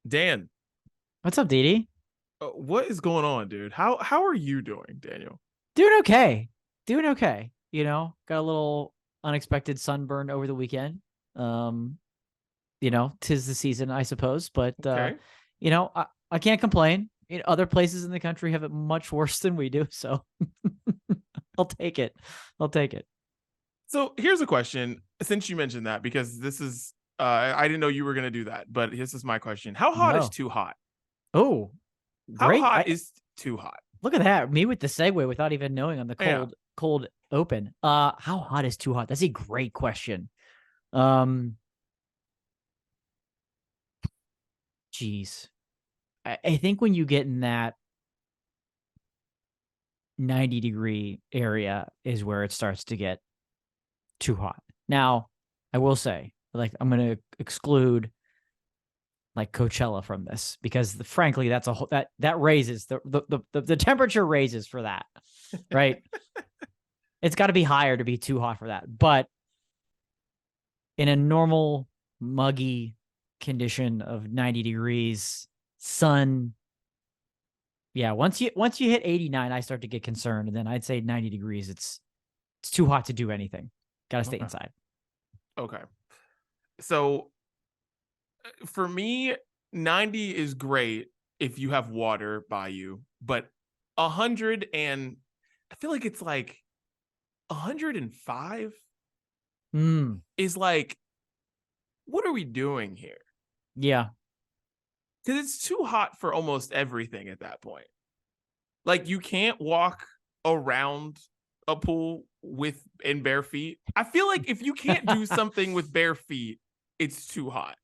Dan, What's up, Didi? what is going on, dude? How are you doing, Daniel? Doing okay. Doing okay. Got a little unexpected sunburn over the weekend. Um, 'Tis the season, I suppose, but Okay. I can't complain. Other places in the country have it much worse than we do, so I'll take it. I'll take it. So here's a question, since you mentioned that, because this is I didn't know you were gonna do that, but this is my question. How hot is No. too hot? Oh, How great. hot I is too hot? Look at that. Me with the segue without even knowing on the Yeah. cold open. How hot is too hot? That's a great question. Um, geez. I think when you get in that 90-degree area is where it starts to get too hot. Now, I will say, like, I'm going to exclude like Coachella from this because frankly, that's a whole that raises the temperature raises for that, right? It's got to be higher to be too hot for that. But in a normal muggy condition of 90 degrees, sun, yeah, once you hit 89, I start to get concerned, and then I'd say 90 degrees, it's too hot to do anything. Got to stay Okay. inside. Okay. So for me, 90 is great if you have water by you, but 100 and I feel like it's like 105 Mm, is like, what are we doing here? yeah. Because it's too hot for almost everything at that point. Like you can't walk around a pool with in bare feet. I feel like if you can't do something with bare feet, it's too hot.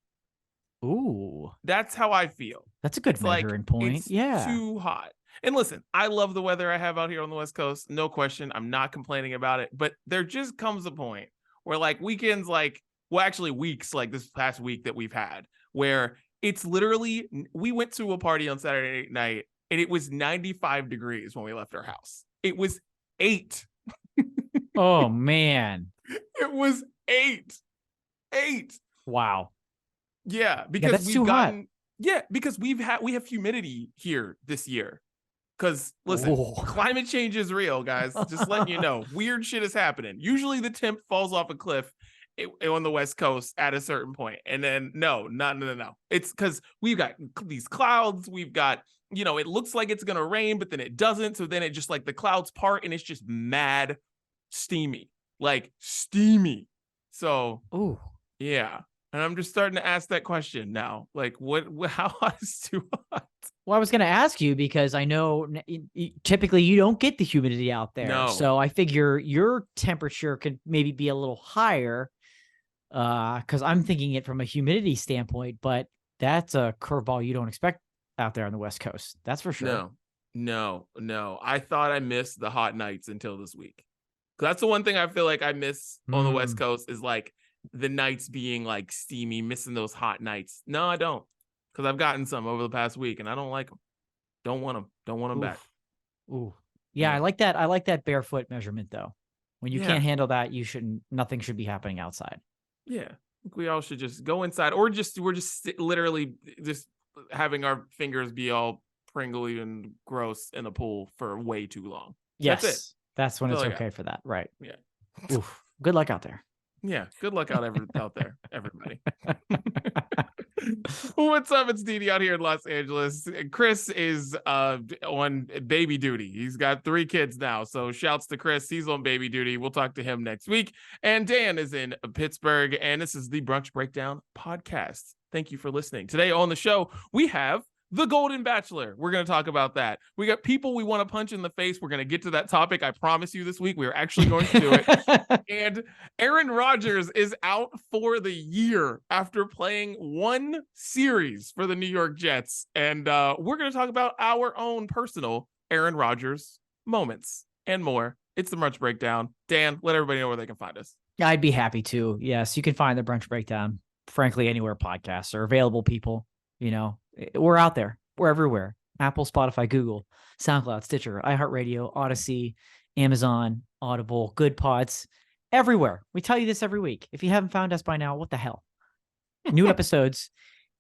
Ooh, That's how I feel. that's a good It's like measuring point. it's Yeah. too hot. And listen, I love the weather I have out here on the West Coast. No question. I'm not complaining about it. But there just comes a point where like weekends, like, well, actually weeks like this past week that we've had, where it's literally we went to a party on Saturday night and it was 95 degrees when we left our house. It was 8. Oh man. It was 8. 8. Wow. Yeah, Yeah, because that's too hot. because we have humidity here this year. Because listen, Oh. climate change is real, guys. Just letting you know, weird shit is happening. Usually the temp falls off a cliff on the West Coast at a certain point, and then no. It's because we've got these clouds. We've got it looks like it's gonna rain, but then it doesn't. So then it just like the clouds part, and it's just mad steamy, like steamy. So Ooh. yeah. And I'm just starting to ask that question now. Like, how hot is too hot? Well, I was going to ask you because I know typically you don't get the humidity out there. No, So I figure your temperature could maybe be a little higher because I'm thinking it from a humidity standpoint, but that's a curveball you don't expect out there on the West Coast. That's for sure. no. I thought I missed the hot nights until this week. That's the one thing I feel like I miss on the West Mm. Coast is like the nights being like steamy, missing those hot nights. No, I don't. Because I've gotten some over the past week and I don't like them. Don't want them. Don't want them back. Oof. Ooh. Yeah, I Yeah. like that. I like that barefoot memeasurement though. When you Yeah. can't handle that, nothing should be happening outside. Yeah. We all should just go inside or we're just literally just having our fingers be all pringly and gross in a pool for way too long. That's it. Yes. That's when That's it's all I got. okay for that. Right. Yeah. Oof. Good luck out there. Yeah. Good luck out there, everybody. What's up? It's Didi out here in Los Angeles. Chris is on baby duty. He's got 3 kids now. So shouts to Chris. He's on baby duty. We'll talk to him next week. And Dan is in Pittsburgh. And this is the Brunch Breakdown podcast. Thank you for listening. Today on the show, we have the Golden Bachelor. We're going to talk about that. We got people we want to punch in the face. We're going to get to that topic. I promise you this week, we're actually going to do it. And Aaron Rodgers is out for the year after playing 1 series for the New York Jets. And we're going to talk about our own personal Aaron Rodgers moments and more. It's the Brunch Breakdown. Dan, let everybody know where they can find us. I'd be happy to. Yes, you can find the Brunch Breakdown, frankly, anywhere podcasts are available, people. We're out there. We're everywhere. Apple, Spotify, Google, SoundCloud, Stitcher, iHeartRadio, Odyssey, Amazon, Audible, Good Pods, everywhere. We tell you this every week. If you haven't found us by now, what the hell? New episodes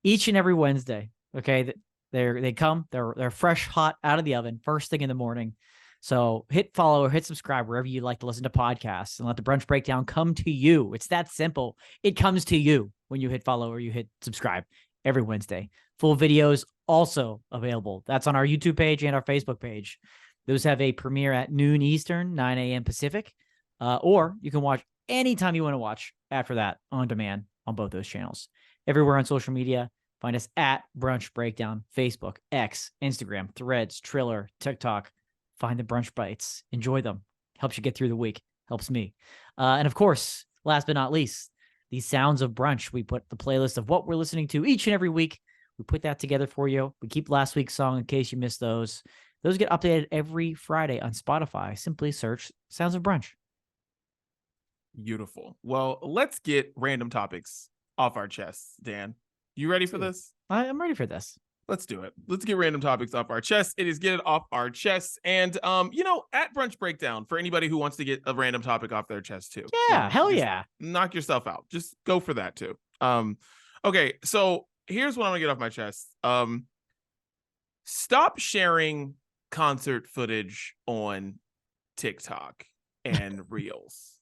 each and every Wednesday. Okay, they're fresh, hot out of the oven, first thing in the morning. So hit follow or hit subscribe wherever you like to listen to podcasts, and let the Brunch Breakdown come to you. It's that simple. It comes to you when you hit follow or you hit subscribe every Wednesday. Full videos also available. That's on our YouTube page and our Facebook page. Those have a premiere at noon Eastern, 9 a.m. Pacific, or you can watch anytime you want to watch after that on demand on both those channels. Everywhere on social media, find us at Brunch Breakdown, Facebook, X, Instagram, Threads, Triller, TikTok. Find the brunch bites. Enjoy them. Helps you get through the week. Helps me. And of course, last but not least, the Sounds of Brunch. We put the playlist of what we're listening to each and every week. We put that together for you. We keep last week's song in case you missed those. Those get updated every Friday on Spotify. Simply search Sounds of Brunch. Beautiful. Well, let's get random topics off our chests, Dan. You ready for this? I'm ready for this. Let's do it. Let's get random topics off our chest. It is get it off our chests. And, at Brunch Breakdown, for anybody who wants to get a random topic off their chest too. Yeah, hell yeah. Knock yourself out. Just go for that too. Okay, so here's what I'm gonna get off my chest. Stop sharing concert footage on TikTok and Reels.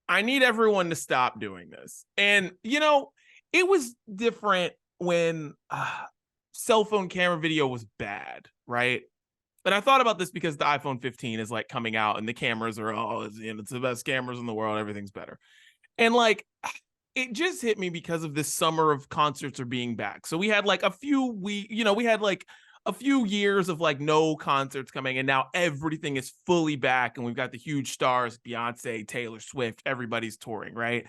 I need everyone to stop doing this. And, it was different when cell phone camera video was bad, right? And I thought about this because the iPhone 15 is like coming out and the cameras are it's the best cameras in the world. Everything's better. And like, it just hit me because of this summer of concerts are being back. So we had like a few years of like no concerts coming, and now everything is fully back. And we've got the huge stars, Beyonce, Taylor Swift, everybody's touring, right?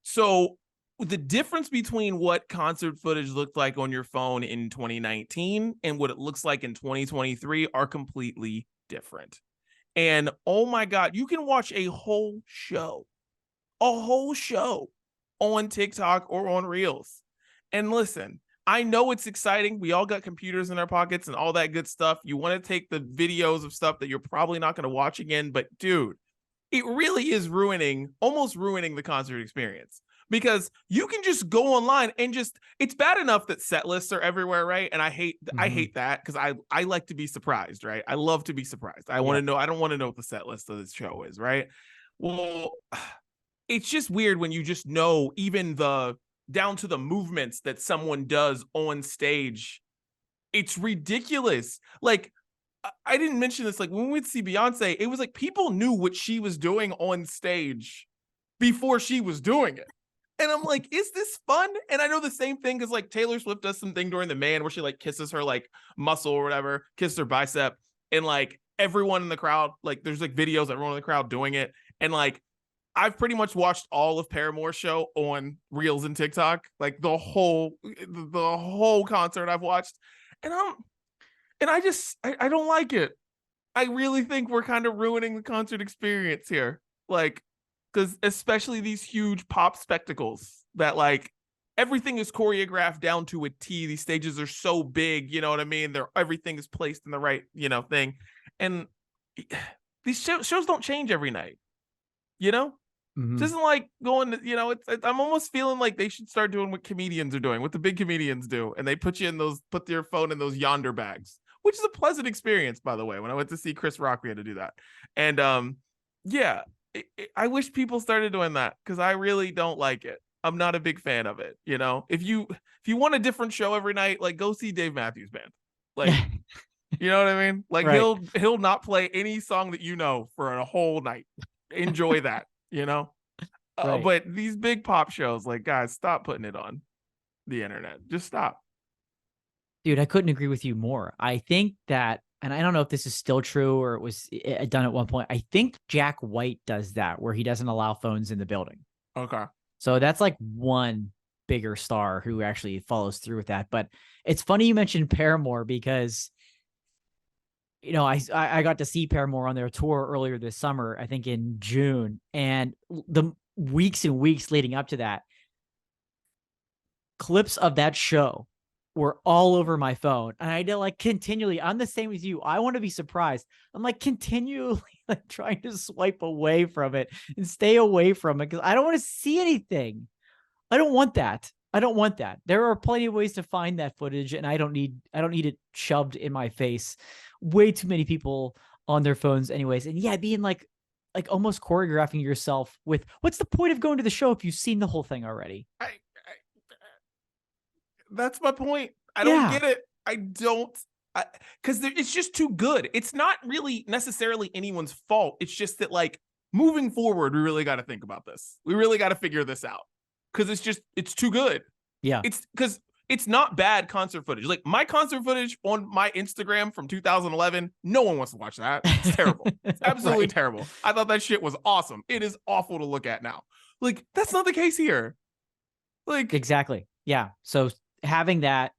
So the difference between what concert footage looked like on your phone in 2019 and what it looks like in 2023 are completely different. And oh my God, you can watch a whole show on TikTok or on Reels. And listen, I know it's exciting. We all got computers in our pockets and all that good stuff. You want to take the videos of stuff that you're probably not going to watch again, but dude, it really is almost ruining the concert experience. Because you can just go online and it's bad enough that set lists are everywhere, right? And I hate that because I like to be surprised, right? I love to be surprised. I want to know, I don't want to know what the set list of this show is, right? Well, it's just weird when you just know even down to the movements that someone does on stage. It's ridiculous. Like, I didn't mention this, like when we'd see Beyonce, it was like people knew what she was doing on stage before she was doing it. And I'm like, is this fun? And I know the same thing because like Taylor Swift does something during the Man where she like kisses her like muscle or whatever, kisses her bicep. And like everyone in the crowd, like there's like videos of everyone in the crowd doing it. And like, I've pretty much watched all of Paramore's show on Reels and TikTok, like the whole concert I've watched. And I don't like it. I really think we're kind of ruining the concert experience here. Like, because especially these huge pop spectacles that like everything is choreographed down to a T. These stages are so big, you know what I mean? Everything is placed in the right, thing. And these shows don't change every night, Mm-hmm. This isn't like going to, I'm almost feeling like they should start doing what comedians are doing, what the big comedians do. And they put your phone in those yonder bags, which is a pleasant experience, by the way. When I went to see Chris Rock, we had to do that. And I wish people started doing that because I really don't like it. I'm not a big fan of it. If you want a different show every night, like go see Dave Matthews Band. Like, you know what I mean? Like right. he'll not play any song that for a whole night. Enjoy that, Right. But these big pop shows, like guys, stop putting it on the internet. Just stop. Dude, I couldn't agree with you more. I think that, and I don't know if this is still true or it was done at one point. I think Jack White does that where he doesn't allow phones in the building. Okay. So that's like one bigger star who actually follows through with that. But it's funny you mentioned Paramore because, I got to see Paramore on their tour earlier this summer, I think in June. And the weeks and weeks leading up to that, clips of that show were all over my phone. And I did like continually, I'm the same as you. I want to be surprised. I'm like continually like trying to swipe away from it and stay away from it because I don't want to see anything. I don't want that. I don't want that. There are plenty of ways to find that footage, and I don't need it shoved in my face. Way too many people on their phones anyways. And yeah, being like almost choreographing yourself with, what's the point of going to the show if you've seen the whole thing already? That's my point. I don't get it. I don't, because it's just too good. It's not really necessarily anyone's fault. It's just that, like, moving forward, we really got to think about this. We really got to figure this out, because it's too good. Yeah. It's because it's not bad concert footage. Like, my concert footage on my Instagram from 2011, no one wants to watch that. It's terrible. It's absolutely terrible. I thought that shit was awesome. It is awful to look at now. Like, that's not the case here. Like, exactly. Yeah. So having that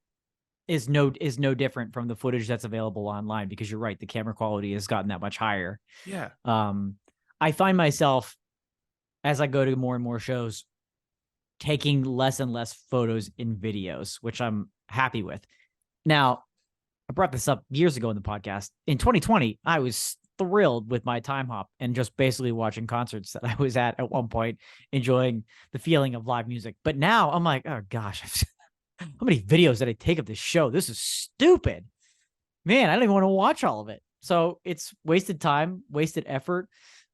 is no different from the footage that's available online, because you're right, the camera quality has gotten that much higher. Yeah. I find myself, as I go to more and more shows, taking less and less photos in videos, which I'm happy with. Now, I brought this up years ago in the podcast. In 2020, I was thrilled with my time hop and just basically watching concerts that I was at one point, enjoying the feeling of live music. But now I'm like, oh gosh, how many videos did I take of this show? This is stupid. Man, I don't even want to watch all of it. So it's wasted time, wasted effort.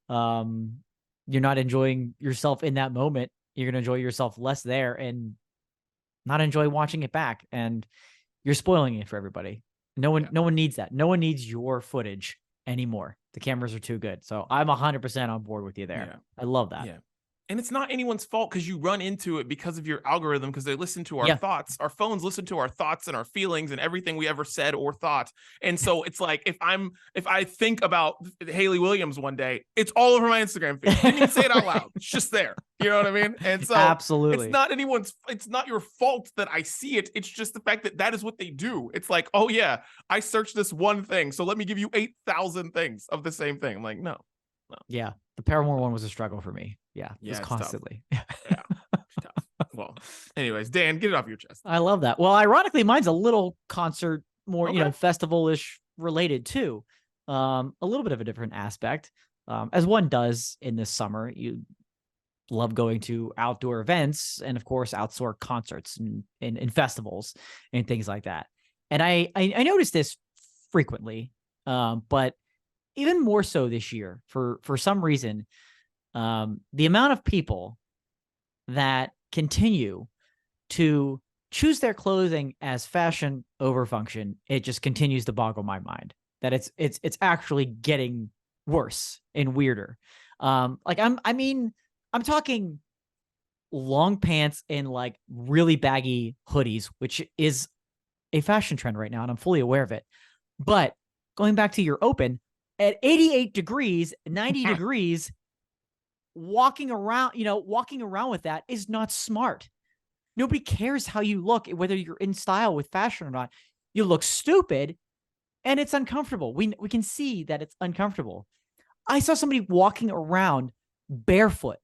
You're not enjoying yourself in that moment. You're going to enjoy yourself less there and not enjoy watching it back. And you're spoiling it for everybody. No one needs that. No one needs your footage anymore. The cameras are too good. So I'm 100% on board with you there. Yeah. I love that. Yeah. And it's not anyone's fault, because you run into it because of your algorithm, because they listen to our thoughts. Our phones listen to our thoughts and our feelings and everything we ever said or thought. And so it's like, if I think about Haley Williams one day, it's all over my Instagram feed. I didn't even say it out loud. It's just there. You know what I mean? And so absolutely, it's not your fault that I see it. It's just the fact that is what they do. It's like, oh yeah, I searched this one thing, so let me give you 8,000 things of the same thing. I'm like, no. Yeah. The Paramore one was a struggle for me. Yeah. Yeah, just constantly. Yeah. Tough. Well, anyways, Dan, get it off your chest. I love that. Well, ironically, mine's a little concert, more, festival-ish related too. A little bit of a different aspect. As one does in this summer, you love going to outdoor events and, of course, outdoor concerts and festivals and things like that. And I noticed this frequently, but even more so this year for some reason, the amount of people that continue to choose their clothing as fashion over function, it just continues to boggle my mind that it's actually getting worse and weirder. I'm talking long pants and like really baggy hoodies, which is a fashion trend right now, and I'm fully aware of it. But going back to your open, at 88 degrees, 90 degrees, walking around with that is not smart. Nobody cares how you look, whether you're in style with fashion or not. You look stupid, and it's uncomfortable. We can see that it's uncomfortable. I saw somebody walking around barefoot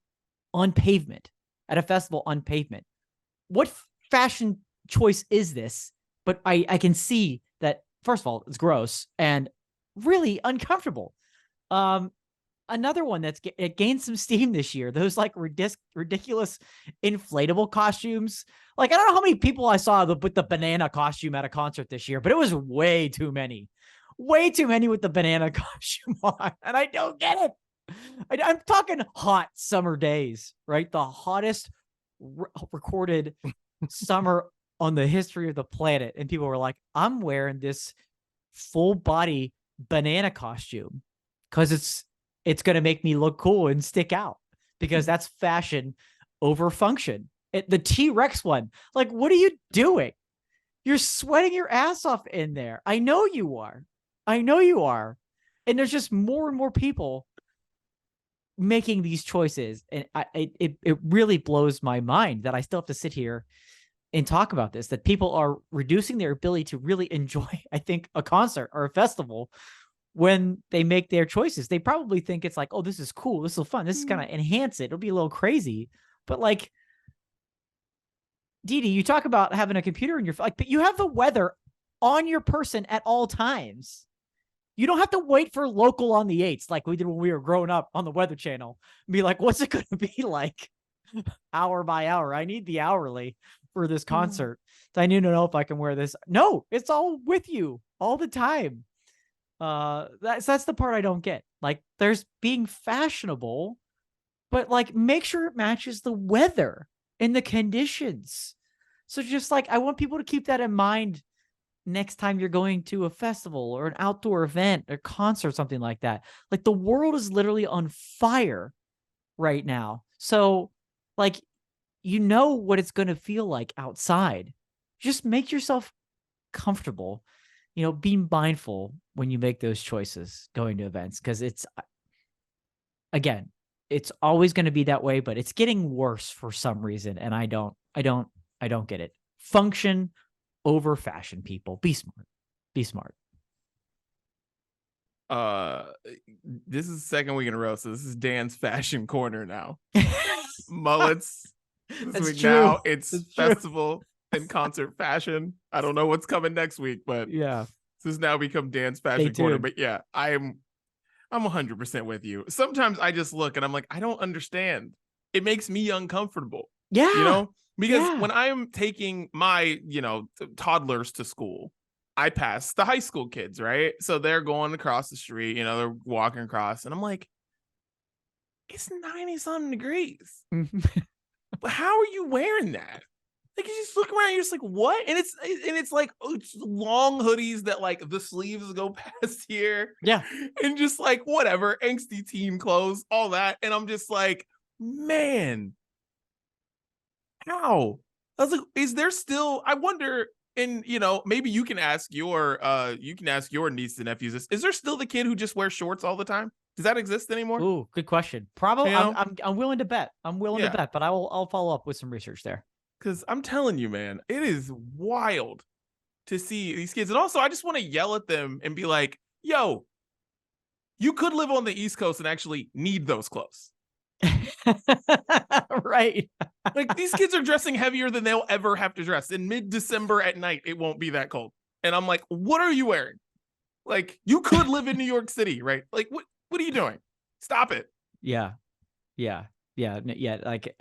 on pavement at a festival on pavement. What fashion choice is this? But I can see that, first of all, it's gross and really uncomfortable. Another one it gained some steam this year, those like ridiculous inflatable costumes. Like, I don't know how many people I saw with the banana costume at a concert this year, but it was way too many with the banana costume on, and I don't get it. I'm talking hot summer days, right? The hottest recorded summer on the history of the planet. And people were like, I'm wearing this full body banana costume because it's going to make me look cool and stick out, because that's fashion over function. The T-Rex one, like, what are you doing? You're sweating your ass off in there. I know you are. And there's just more and more people making these choices. And it really blows my mind that I still have to sit here and talk about this, that people are reducing their ability to really enjoy, I think, a concert or a festival when they make their choices. They probably think it's like, oh, this is cool, this is fun, this is going to enhance it, it'll be a little crazy. But like, Didi, you talk about having a computer in your phone, but you have the weather on your person at all times. You don't have to wait for local on the 8s like we did when we were growing up on the Weather Channel and be like, what's it going to be like hour by hour? I need the hourly for this concert. I need to know if I can wear this. No, it's all with you all the time. That's the part I don't get. Like, there's being fashionable, but like, make sure it matches the weather and the conditions. So just like, I want people to keep that in mind next time you're going to a festival or an outdoor event or concert, something like that. Like, the world is literally on fire right now. So like, you know what it's going to feel like outside. Just make yourself comfortable, be mindful when you make those choices going to events. Cause again, it's always going to be that way, but it's getting worse for some reason. And I don't get it. Function over fashion, people. Be smart. This is the second week in a row, so this is Dan's fashion corner now. Mullets. This week true. now it's That's festival and concert fashion. I don't know what's coming next week, but yeah, this has now become Dan's fashion corner. But yeah, I'm 100% with you. Sometimes I just look and I'm like, I don't understand. It makes me uncomfortable. yeah, Because when I'm taking my, toddlers to school, I pass the high school kids, right? So they're going across the street, they're walking across, and I'm like, it's 90-something degrees. But how are you wearing that? Like, you just look around, you're just like, what? And it's like, it's long hoodies that like the sleeves go past here. Yeah. And just like whatever, angsty teen clothes, all that. And I'm just like, man, how? I was like, is there still, I wonder, and maybe you can ask your nieces and nephews this. Is there still the kid who just wears shorts all the time? Does that exist anymore? Ooh, good question. Probably. I'm willing to bet. To bet, but I'll follow up with some research there. Because I'm telling you, man, it is wild to see these kids. And also, I just want to yell at them and be like, yo, you could live on the East Coast and actually need those clothes. Right. Like, these kids are dressing heavier than they'll ever have to dress. In mid-December at night, it won't be that cold. And I'm like, what are you wearing? Like, you could live in New York City, right? Like, what are you doing? Stop it. Yeah. Like,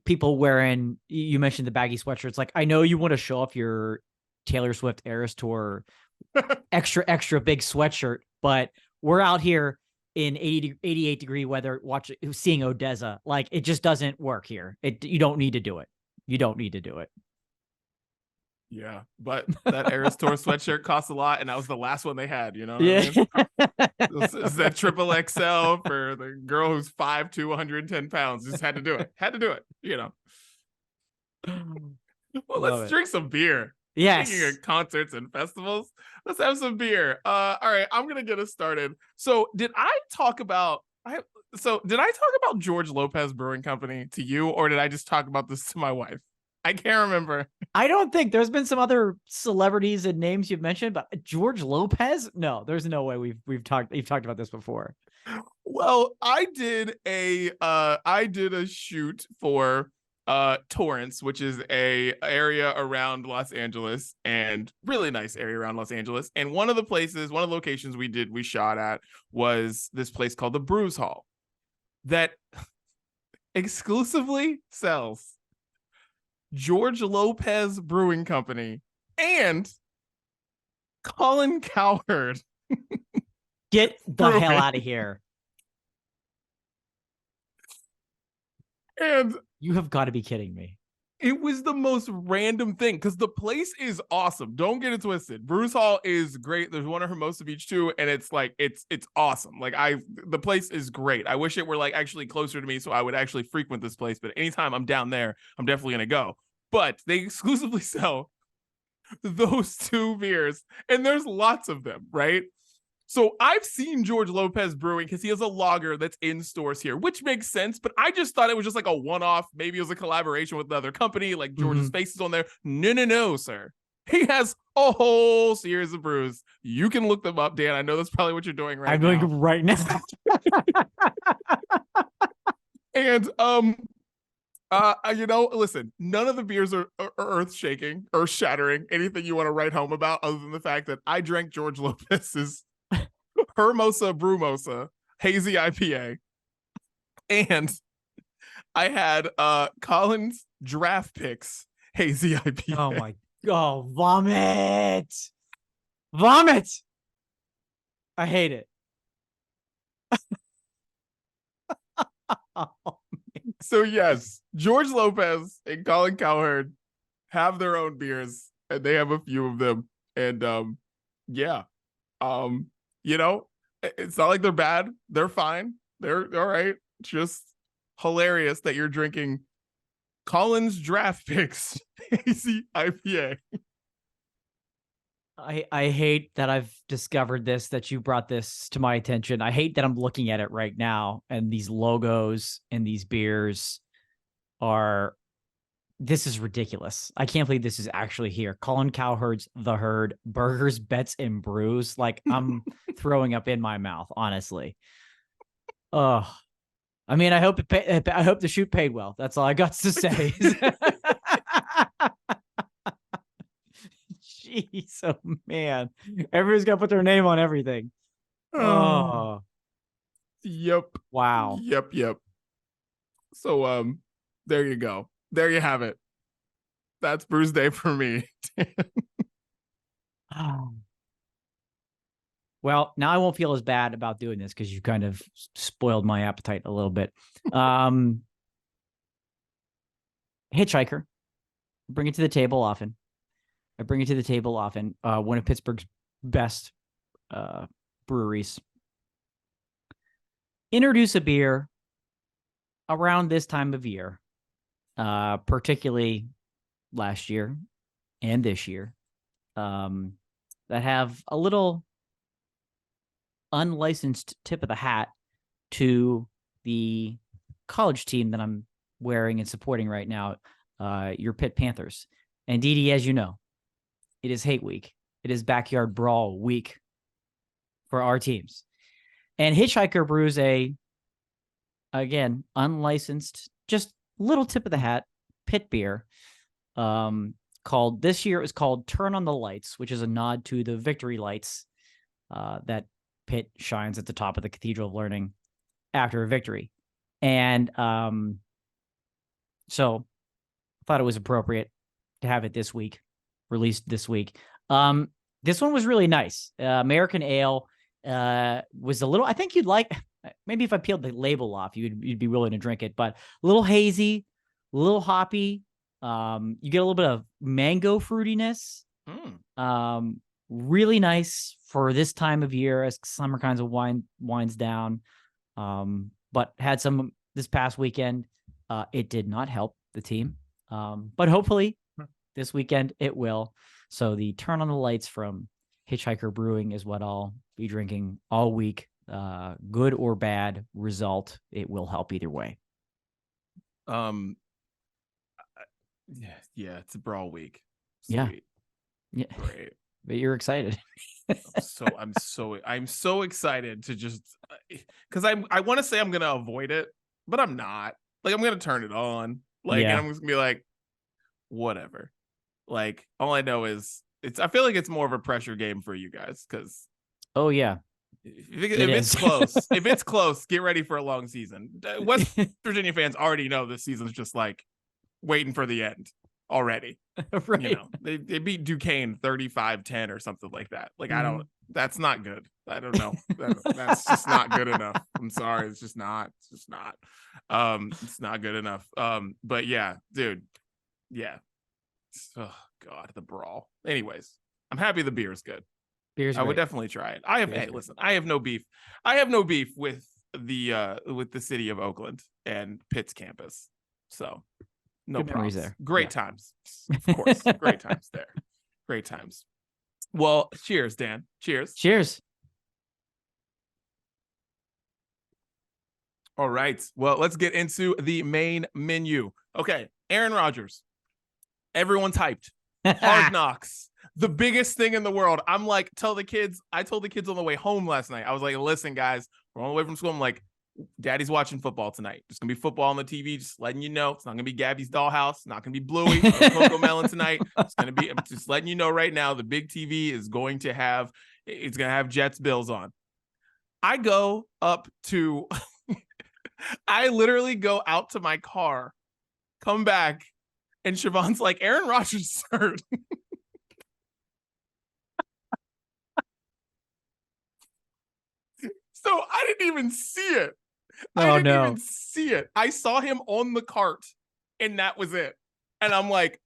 people wearing, you mentioned the baggy sweatshirts. Like, I know you want to show off your Taylor Swift Eras Tour extra big sweatshirt, but we're out here in 88 degree weather seeing Odessa. Like, it just doesn't work here. You don't need to do it. Yeah, but that Eras Tour sweatshirt costs a lot, and that was the last one they had, Yeah. I mean? It's that triple XL for the girl who's 5'2", 110 pounds. Just had to do it. Well, let's drink some beer. Yes. Speaking of concerts and festivals, let's have some beer. All right, I'm gonna get us started. So did I talk about George Lopez Brewing Company to you, or did I just talk about this to my wife? I can't remember. I don't think there's been some other celebrities and names you've mentioned, but George Lopez? No, there's no way you've talked about this before. Well, I did a shoot for Torrance, which is a area around Los Angeles, and really nice area around Los Angeles. And one of the locations we shot at was this place called the Brews Hall that exclusively sells George Lopez Brewing Company and Colin Cowherd. Get the hell out of here. And you have got to be kidding me. It was the most random thing because the place is awesome. Don't get it twisted. Brews Hall is great. There's one at Hermosa Beach too, and it's like it's awesome. Like the place is great. I wish it were like actually closer to me so I would actually frequent this place. But anytime I'm down there, I'm definitely gonna go. But they exclusively sell those two beers, and there's lots of them, right? So I've seen George Lopez Brewing because he has a lager that's in stores here, which makes sense. But I just thought it was just like a one-off. Maybe it was a collaboration with another company, like George's face is on there. No, sir. He has a whole series of brews. You can look them up, Dan. I know that's probably what you're doing right now. I'm doing right now. And listen, none of the beers are earth-shaking, earth-shattering, anything you want to write home about, other than the fact that I drank George Lopez's Hermosa Brewmosa hazy IPA, and I had Colin's draft picks hazy IPA. Oh my God, vomit. Vomit. I hate it. So yes, George Lopez and Colin Cowherd have their own beers, and they have a few of them. And yeah, you know, it's not like they're bad. They're fine. They're all right. It's just hilarious that you're drinking Colin's Draft Picks hazy IPA. I hate that I've discovered this, that you brought this to my attention. I hate that I'm looking at it right now, and these logos and these beers are, this is ridiculous. I can't believe this is actually here. Colin Cowherd's The Herd, Burgers, Bets, and Brews. Like, I'm throwing up in my mouth, honestly. Oh, I mean, I hope I hope the shoot paid well. That's all I got to say. Jeez, oh man, everybody's got to put their name on everything. Oh, yep. Wow. Yep. So there you go. There you have it. That's Brews Day for me. Well, now I won't feel as bad about doing this because you kind of spoiled my appetite a little bit. Hitchhiker, bring it to the table often. I bring it to the table often. One of Pittsburgh's best breweries. Introduce a beer around this time of year, particularly last year and this year, that have a little unlicensed tip of the hat to the college team that I'm wearing and supporting right now, your Pitt Panthers. And Didi, as you know, it is hate week. It is backyard brawl week for our teams. And Hitchhiker brews again, unlicensed, just little tip of the hat Pitt beer, this year is called Turn on the Lights, which is a nod to the victory lights that Pitt shines at the top of the Cathedral of Learning after a victory. And so I thought it was appropriate to have it this week, released this week. This one was really nice. American Ale was a little, I think you'd like, maybe if I peeled the label off, you'd be willing to drink it, but a little hazy, a little hoppy. You get a little bit of mango fruitiness. Really nice for this time of year as summer kinds of winds down. But had some this past weekend. It did not help the team. But hopefully this weekend it will. So the Turn on the Lights from Hitchhiker Brewing is what I'll be drinking all week. Good or bad result, it will help either way. Yeah, it's a brawl week. Sweet. Yeah. Great. But you're excited. I'm so excited to just, because I want to say I'm gonna avoid it, but I'm not. Like, I'm gonna turn it on. Like, and I'm just gonna be like, whatever. Like, all I know is I feel like it's more of a pressure game for you guys, because oh yeah, if it's close, if it's close, get ready for a long season. West Virginia fans already know this season's just like waiting for the end already. Right. You know, they beat Duquesne 35-10 or something like that. Like, that's not good. I don't know. That's just not good enough. I'm sorry. It's just not. It's not good enough. But yeah, dude. Yeah. Oh God, the brawl. Anyways, I'm happy the beer is good. I would definitely try it. I have no beef. I have no beef with the city of Oakland and Pitt's campus. So no problems there. Great times. Of course. Great times there. Great times. Well, cheers, Dan. Cheers. All right. Well, let's get into the main menu. Okay. Aaron Rodgers. Everyone's hyped. Hard Knocks. The biggest thing in the world. I'm like, I told the kids on the way home last night. I was like, listen, guys, we're on the way from school. I'm like, Daddy's watching football tonight. There's gonna be football on the TV. Just letting you know. It's not gonna be Gabby's Dollhouse. It's not gonna be Bluey. No Coco Melon tonight. I'm just letting you know right now. The big TV is going to have Jets Bills on. I go up to. I literally go out to my car, come back, And Siobhan's like, Aaron Rodgers is hurt. So I didn't even see it. I didn't even see it. I saw him on the cart, and that was it. And I'm like,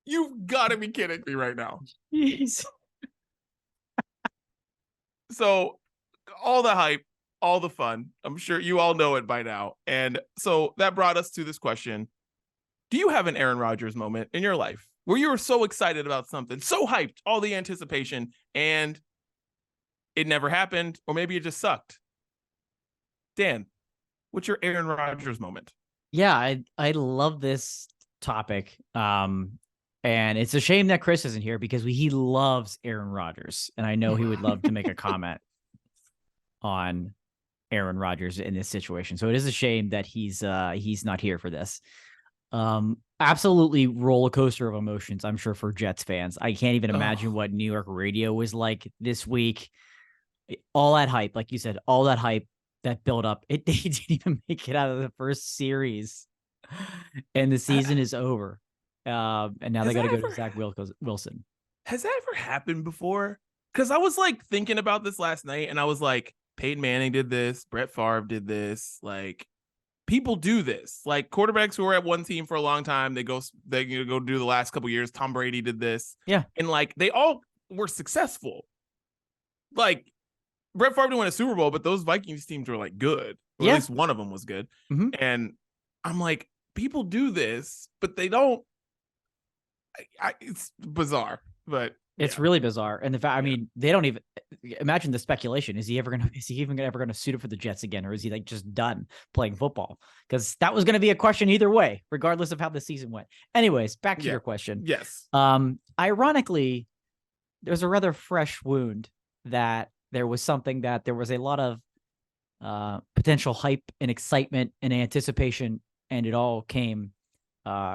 you've got to be kidding me right now. Jeez. So all the hype, all the fun. I'm sure you all know it by now. And so that brought us to this question. Do you have an Aaron Rodgers moment in your life where you were so excited about something, so hyped, all the anticipation, and it never happened, or maybe it just sucked? Dan, what's your Aaron Rodgers moment? Yeah, I love this topic. And it's a shame that Chris isn't here because he loves Aaron Rodgers, and I know he would love to make a comment on Aaron Rodgers in this situation. So it is a shame that he's not here for this. Absolutely roller coaster of emotions, I'm sure, for Jets fans. I can't even imagine what New York radio was like this week. All that hype, like you said, all that hype that built up, they didn't even make it out of the first series, and the season is over. And now they got to go to Zach Wilson. Has that ever happened before? Because I was like thinking about this last night, and I was like, Peyton Manning did this, Brett Favre did this. Like, people do this. Like, quarterbacks who were at one team for a long time, they go do the last couple years. Tom Brady did this. Yeah, and like they all were successful. Like, Brett Favre didn't win a Super Bowl, but those Vikings teams were like good. Or at least one of them was good. Mm-hmm. And I'm like, people do this, but they don't. It's bizarre, but it's really bizarre. And the fact, I mean, they don't even imagine the speculation. Is he even ever going to suit up for the Jets again? Or is he like just done playing football? Because that was going to be a question either way, regardless of how the season went. Anyways, back to your question. Yes. Ironically, there's a rather fresh wound that there was something that there was a lot of potential hype and excitement and anticipation, and it all came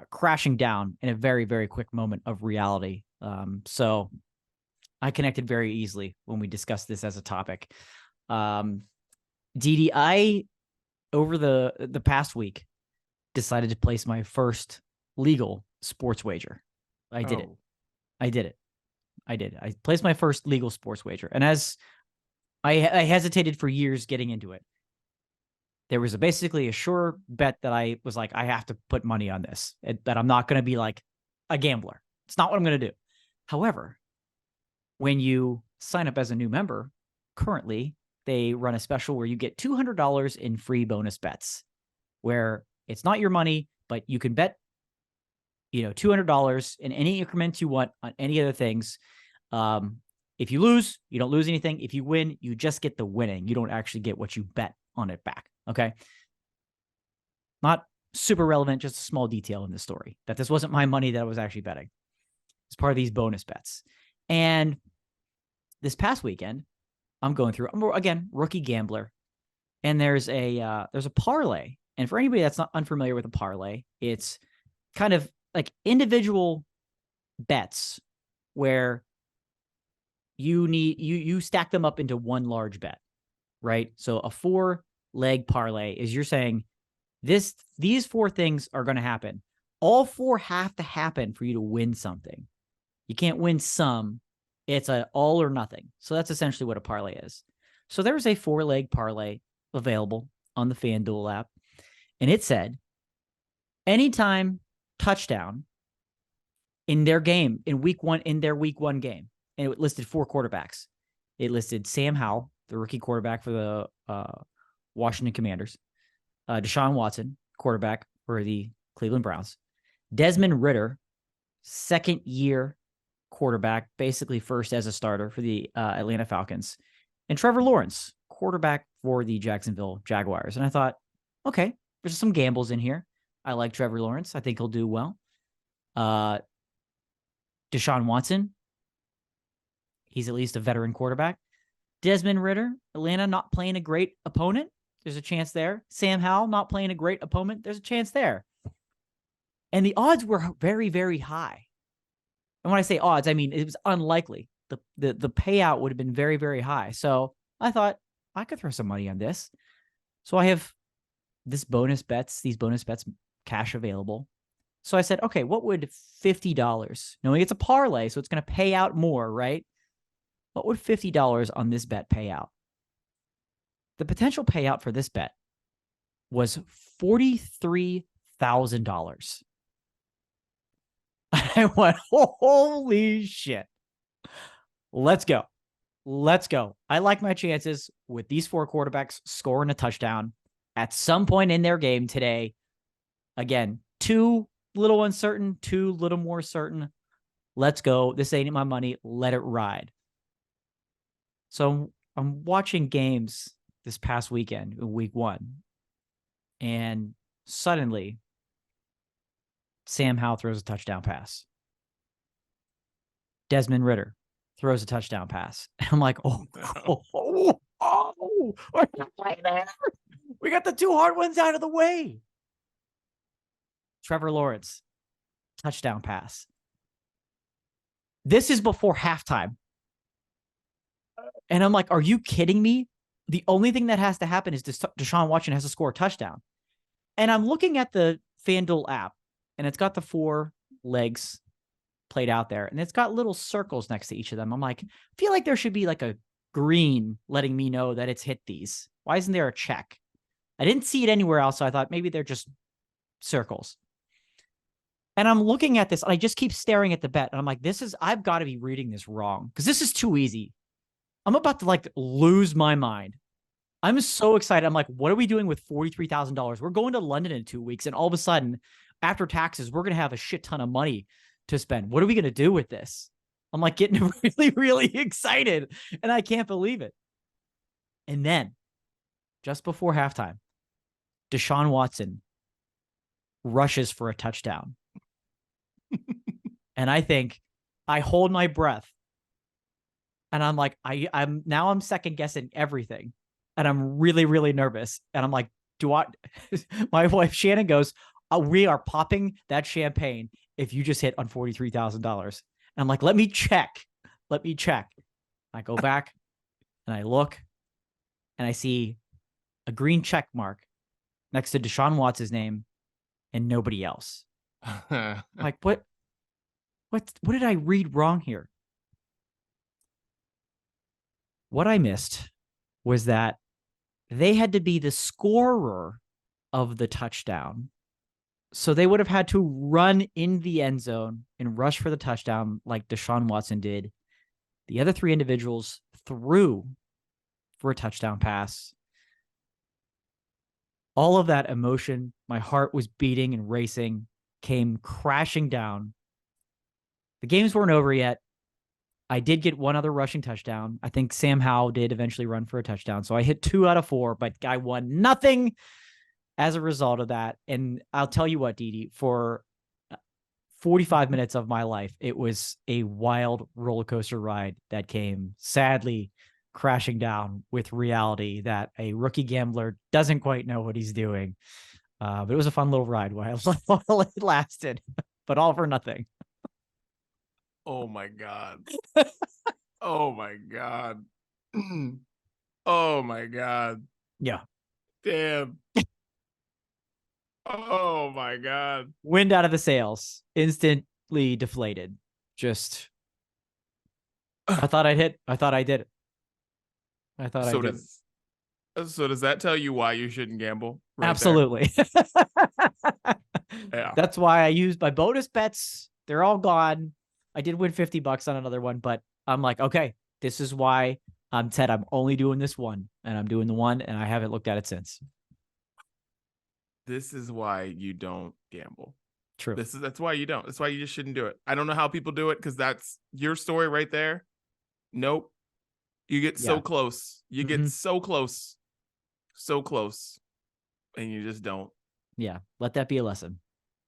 crashing down in a very, very quick moment of reality. So I connected very easily when we discussed this as a topic. Didi, I, over the past week, decided to place my first legal sports wager. I did it. I placed my first legal sports wager. And as I hesitated for years getting into it, there was basically a sure bet that I was like, I have to put money on this, that I'm not going to be like a gambler. It's not what I'm going to do. However, when you sign up as a new member, currently they run a special where you get $200 in free bonus bets, where it's not your money, but you can bet, $200 in any increment you want on any other things. If you lose, you don't lose anything. If you win, you just get the winning. You don't actually get what you bet on it back. Okay. Not super relevant, just a small detail in the story that this wasn't my money that I was actually betting. It's part of these bonus bets. And this past weekend, I'm going through, again, rookie gambler. And there's a parlay. And for anybody that's not unfamiliar with a parlay, it's kind of like individual bets where you stack them up into one large bet, right? So a 4-leg parlay is you're saying these 4 things are going to happen. All 4 have to happen for you to win something. You can't win some. It's a all or nothing. So that's essentially what a parlay is. So there's a 4-leg parlay available on the FanDuel app, and it said anytime touchdown in their game in their week 1 game. And it listed 4 quarterbacks. It listed Sam Howell, the rookie quarterback for the Washington Commanders, Deshaun Watson, quarterback for the Cleveland Browns, Desmond Ridder, second-year quarterback, basically first as a starter for the Atlanta Falcons, and Trevor Lawrence, quarterback for the Jacksonville Jaguars. And I thought, okay, there's some gambles in here. I like Trevor Lawrence. I think he'll do well. Deshaun Watson, he's at least a veteran quarterback. Desmond Ridder, Atlanta not playing a great opponent. There's a chance there. Sam Howell not playing a great opponent. There's a chance there. And the odds were very, very high. And when I say odds, I mean it was unlikely. The payout would have been very, very high. So I thought I could throw some money on this. So I have these bonus bets cash available. So I said, okay, what would $50, knowing it's a parlay, so it's going to pay out more, right? What would $50 on this bet pay out? The potential payout for this bet was $43,000. I went, holy shit. Let's go. Let's go. I like my chances with these 4 quarterbacks scoring a touchdown at some point in their game today. Again, 2 little uncertain, 2 little more certain. Let's go. This ain't my money. Let it ride. So I'm watching games this past weekend, week 1, and suddenly Sam Howell throws a touchdown pass. Desmond Ridder throws a touchdown pass. And I'm like, right there. We got the 2 hard ones out of the way. Trevor Lawrence, touchdown pass. This is before halftime. And I'm like, are you kidding me? The only thing that has to happen is Deshaun Watson has to score a touchdown. And I'm looking at the FanDuel app, and it's got the 4 legs played out there, and it's got little circles next to each of them. I'm like, I feel like there should be like a green letting me know that it's hit these. Why isn't there a check? I didn't see it anywhere else, so I thought maybe they're just circles. And I'm looking at this, and I just keep staring at the bet, and I'm like, I've got to be reading this wrong, because this is too easy. I'm about to like lose my mind. I'm so excited. I'm like, what are we doing with $43,000? We're going to London in 2 weeks, and all of a sudden, after taxes, we're going to have a shit ton of money to spend. What are we going to do with this? I'm like getting really, really excited, and I can't believe it. And then, just before halftime, Deshaun Watson rushes for a touchdown. And I hold my breath. And I'm like, I'm second guessing everything. And I'm really, really nervous. And I'm like, my wife Shannon goes, we are popping that champagne if you just hit on $43,000. And I'm like, let me check. I go back and I look and I see a green check mark next to Deshaun Watson's name and nobody else. Like, what did I read wrong here? What I missed was that they had to be the scorer of the touchdown. So they would have had to run in the end zone and rush for the touchdown like Deshaun Watson did. The other 3 individuals threw for a touchdown pass. All of that emotion, my heart was beating and racing, came crashing down. The games weren't over yet. I did get 1 other rushing touchdown. I think Sam Howell did eventually run for a touchdown. So I hit 2 out of 4, but I won nothing as a result of that. And I'll tell you what, Didi, for 45 minutes of my life, it was a wild roller coaster ride that came sadly crashing down with reality that a rookie gambler doesn't quite know what he's doing. But it was a fun little ride while it lasted, but all for nothing. Oh my God. Oh my God. Oh my God. Yeah. Damn. Oh my God. Wind out of the sails. Instantly deflated. Just, I thought I'd hit. I thought I did it. I thought I did. So does that tell you why you shouldn't gamble? Right. Absolutely. Yeah. That's why I used my bonus bets. They're all gone. I did win $50 on another one, but I'm like, okay, this is why I'm only doing this one, and I'm doing the one, and I haven't looked at it since. This is why you don't gamble. True. That's why you don't. That's why you just shouldn't do it. I don't know how people do it, because that's your story right there. Nope. You get so close. You get so close. So close. And you just don't. Yeah. Let that be a lesson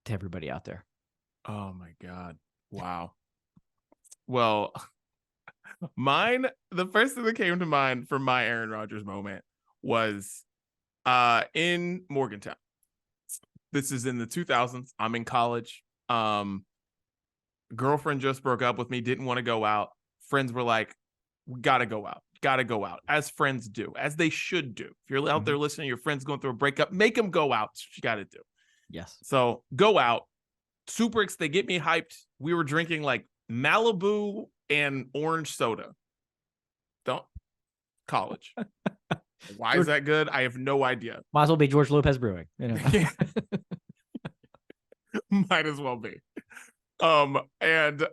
to everybody out there. Oh my God. Wow. Well, the first thing that came to mind for my Aaron Rodgers moment was in Morgantown. This is in the 2000s. I'm in college. Girlfriend just broke up with me, didn't want to go out. Friends were like, we gotta go out, as friends do, as they should do. If you're out there listening, your friend's going through a breakup, make them go out. That's what you gotta do. Yes. So go out. They get me hyped. We were drinking like Malibu and orange soda. College. Why is that good? I have no idea. Might as well be George Lopez Brewing. Might as well be. And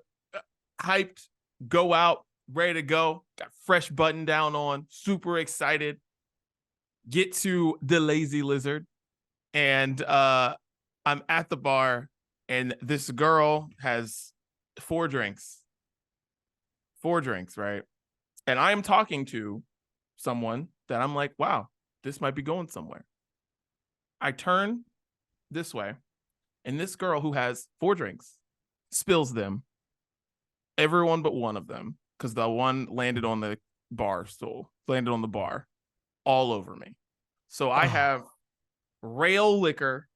hyped, go out, ready to go. Got fresh button down on, super excited. Get to the Lazy Lizard, and I'm at the bar, and this girl has 4 drinks. 4 drinks, right? And I am talking to someone that I'm like, wow, this might be going somewhere. I turn this way, and this girl who has 4 drinks spills them, everyone but one of them, because the one landed on the bar stool, landed on the bar, all over me. So I have rail liquor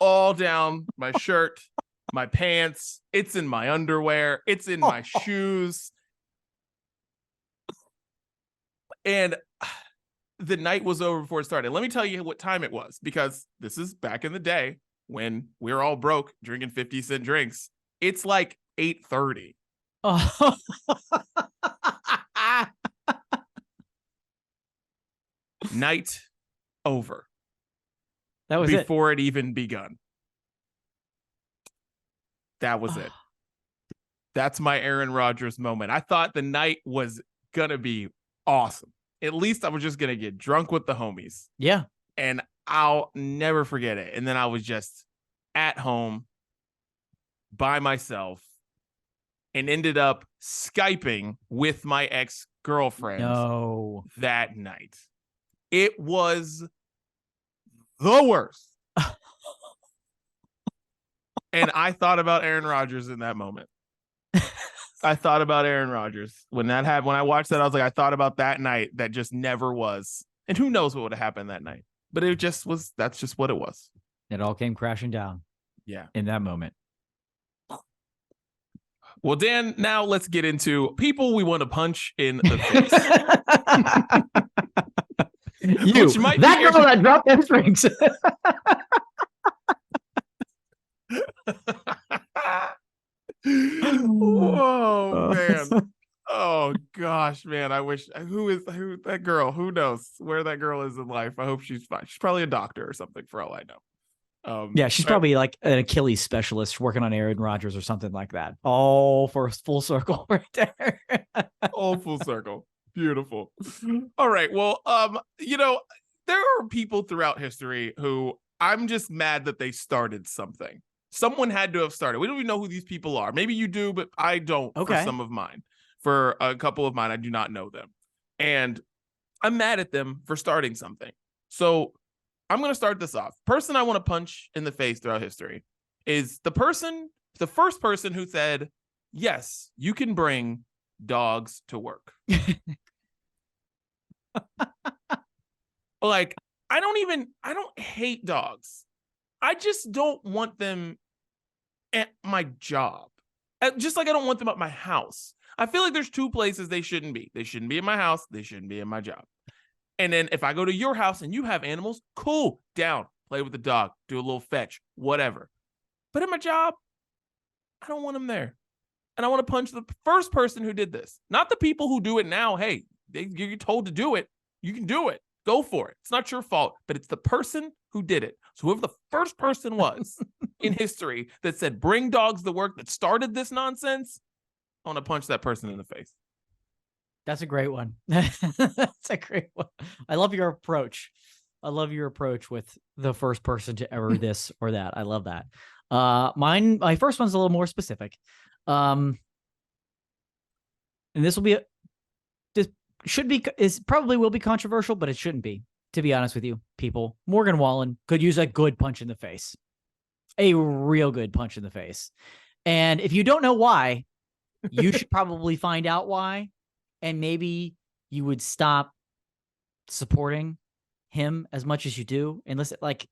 all down my shirt, my pants. It's in my underwear. It's in my shoes. And the night was over before it started. Let me tell you what time it was, because this is back in the day when we were all broke drinking 50-cent drinks. It's like 8:30. Oh. Night over. That was before it even begun. That was it. That's my Aaron Rodgers moment. I thought the night was gonna be awesome. At least I was just gonna get drunk with the homies. Yeah. And I'll never forget it. And then I was just at home by myself and ended up Skyping with my ex-girlfriend that night. It was the worst. And I thought about Aaron Rodgers in that moment. I thought about Aaron Rodgers when that happened. When I watched that, I was like, I thought about that night that just never was. And who knows what would have happened that night? But it just was. That's just what it was. It all came crashing down. Yeah. In that moment. Well, Dan, now let's get into people we want to punch in the face. You, that girl that dropped those rings. Whoa, man. Oh gosh, man. I wish who that girl, who knows where that girl is in life. I hope she's fine. She's probably a doctor or something for all I know. Yeah, she's probably like an Achilles specialist working on Aaron Rodgers or something like that. All for a full circle right there. All full circle. Beautiful. All right. Well, there are people throughout history who I'm just mad that they started something. Someone had to have started. We don't even know who these people are. Maybe you do, but I don't. Okay. For some of mine. For a couple of mine, I do not know them. And I'm mad at them for starting something. So I'm going to start this off. Person I want to punch in the face throughout history is the first person who said, yes, you can bring dogs to work. Like, I don't hate dogs. I just don't want them at my job. Just like I don't want them at my house. I feel like there's 2 places they shouldn't be. They shouldn't be in my house. They shouldn't be in my job. And then if I go to your house and you have animals, cool, down, play with the dog, do a little fetch, whatever. But at my job, I don't want them there. And I want to punch the first person who did this. Not the people who do it now. Hey, you're told to do it. You can do it. Go for it. It's not your fault, but it's the person who did it. So whoever the first person was in history that said, bring dogs to work, that started this nonsense, I want to punch that person in the face. That's a great one. That's a great one. I love your approach. I love your approach with the first person to ever this or that. I love that. My first one's a little more specific. And this will be probably will be controversial, but it shouldn't be, to be honest with you, people. Morgan Wallen could use a good punch in the face. A real good punch in the face. And if you don't know why, you should probably find out why. And maybe you would stop supporting him as much as you do. And listen, like,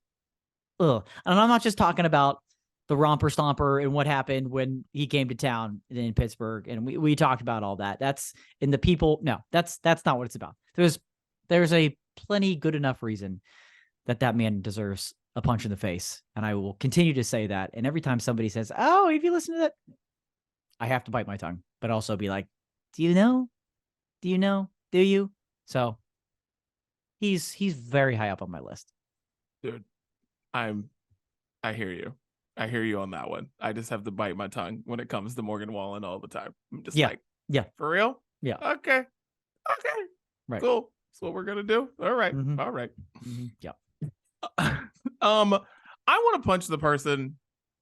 and I'm not just talking about the romper stomper and what happened when he came to town in Pittsburgh. And we talked about all that. That's in the people. No, that's not what it's about. There's a plenty good enough reason that man deserves a punch in the face. And I will continue to say that. And every time somebody says, oh, if you listen to that, I have to bite my tongue, but also be like, do you know? Do you know? Do you? So he's very high up on my list. Dude, I hear you. I hear you on that one. I just have to bite my tongue when it comes to Morgan Wallen all the time. I'm just like, for real? Yeah. Okay. Right. Cool. That's what we're gonna do. All right. Mhm. All right. Yeah. I want to punch the person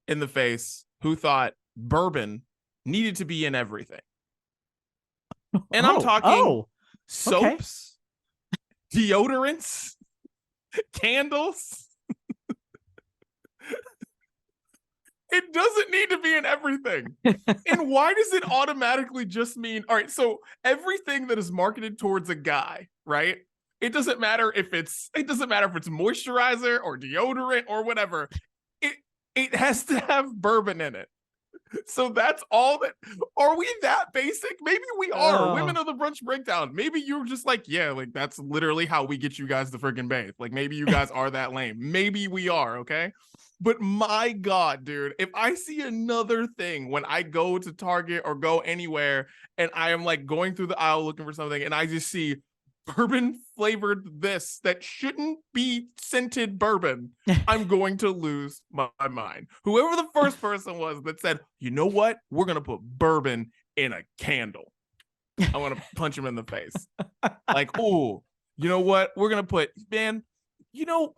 in the face who thought bourbon needed to be in everything. And I'm talking soaps, deodorants, candles. It doesn't need to be in everything. And why does it automatically just mean, all right, so everything that is marketed towards a guy, right? It doesn't matter if it's moisturizer or deodorant or whatever. It has to have bourbon in it. So that's all that. Are we that basic? Maybe we are. Women of the Brunch Breakdown. Maybe you're just like, yeah, like that's literally how we get you guys to freaking bathe. Like maybe you guys are that lame. Maybe we are, okay? But my God, dude, if I see another thing when I go to Target or go anywhere and I am like going through the aisle looking for something and I just see bourbon flavored this that shouldn't be scented bourbon, I'm going to lose my mind. Whoever the first person was that said, you know what? We're going to put bourbon in a candle. I want to punch him in the face. Like, oh, you know what? We're going to put, man, you know,